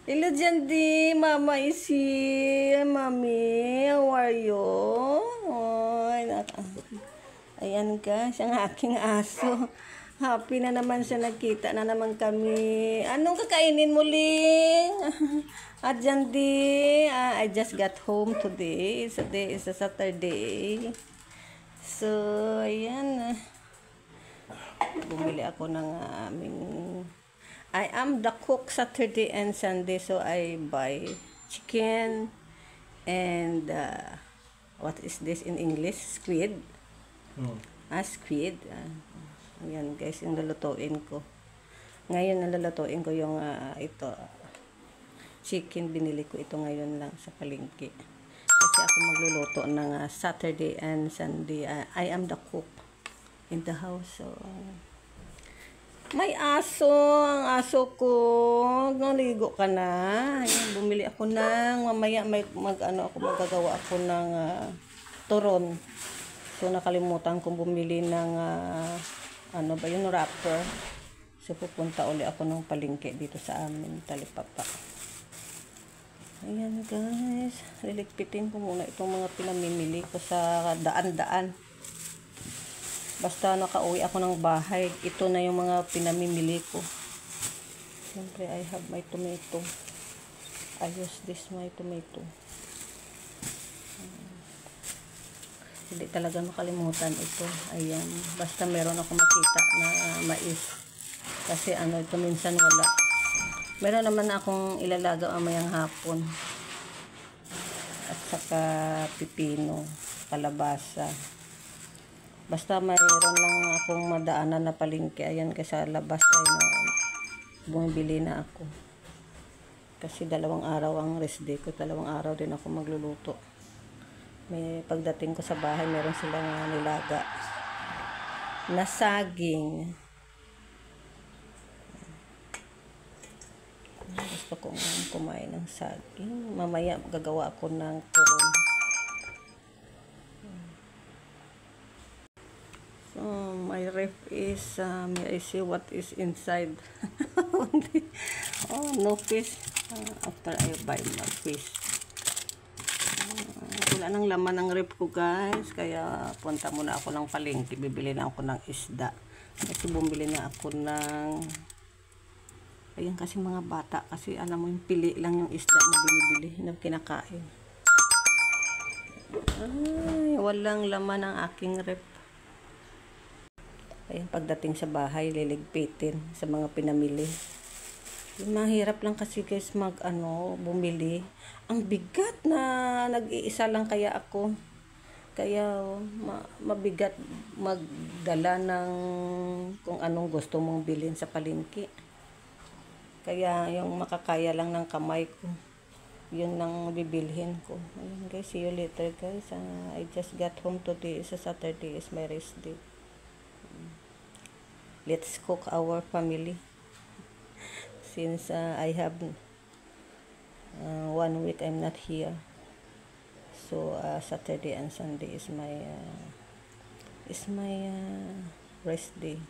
Hello, Jandy. Mama is here. Mommy, how are you? Ayan ka, siyang aking aso. Happy na naman siya, nagkita na naman kami. Anong kakainin mo, Ling? At Jandy, I just got home today. It's a Saturday. So, ayan. Bumili ako ng aming... I am the cook Saturday and Sunday, so I buy chicken and what is this in English? Squid. Squid. Ayan guys, yung lulutuin ko. Ngayon nalulutuin ko yung ito. Chicken, binili ko ito ngayon lang sa palengke. Kasi ako magluluto ng Saturday and Sunday. I am the cook in the house. So, may aso, ang aso ko. Naligo ka na. Ayan, bumili ako ng, mamaya magagawa ako ng turon. So, nakalimutan kong bumili ng, ano ba yun, wrapper. So, pupunta uli ako ng palengke dito sa amin, Talipapa. Ayan guys, liligpitin ko muna itong mga pinamimili ko sa daan-daan. Basta nakauwi ako ng bahay, ito na yung mga pinamimili ko. Siyempre, I have my tomato. I use this my tomato. Hindi talaga makalimutan ito. Ayan. Basta meron ako makita na mais. Kasi ito minsan wala. Meron naman akong ilalaga mamayang hapon. At saka pipino, kalabasa. Basta mayroon lang akong madaanan na palengke. Ayan, kasi sa labas ay bumibili na ako. Kasi 2 araw ang rest day ko. 2 araw din ako magluluto. May pagdating ko sa bahay, meron silang nilaga na saging. Gusto kong kumain ng saging. Mamaya gagawa ako ng turon. So, my ref is, may I see what is inside. Oh, no fish. After I buy my fish. Wala nang laman ng ref ko guys. Kaya punta muna ako ng palengke. Bibili na ako ng isda. Kasi bumili na ako ng... Ayan kasi mga bata. Kasi alam mo yung pili lang yung isda na binibili. Na kinakain. Ay, walang laman ang aking ref. Ayan, pagdating sa bahay, liligpitin sa mga pinamili. Mahirap lang kasi guys bumili. Ang bigat na nag-iisa lang kaya ako. Kaya mabigat magdala ng kung anong gusto mong bilhin sa palengke. Kaya yung makakaya lang ng kamay ko, yun lang bibilhin ko. Ayan guys, see you later guys. I just got home today. Sa Saturday is my rest day. Let's cook our family. Since I have 1 week I'm not here. So Saturday and Sunday is my rest day.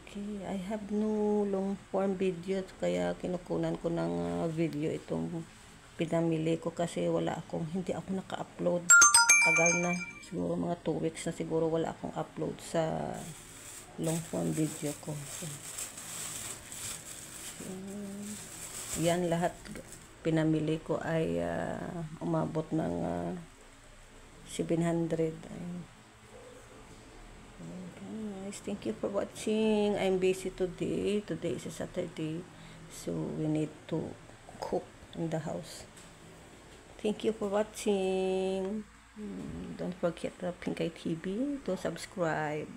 Okay, I have no long form video kaya kinukunan ko ng video itong pinamili ko kasi hindi ako naka-upload. Tagal na, siguro mga 2 weeks na siguro wala akong upload sa long form video ko. Yan lahat pinamili ko ay umabot ng 700. Guys, thank you for watching. I'm busy today. Today is a Saturday, so we need to cook in the house. Thank you for watching. Don't forget the Pink Eye TV to subscribe.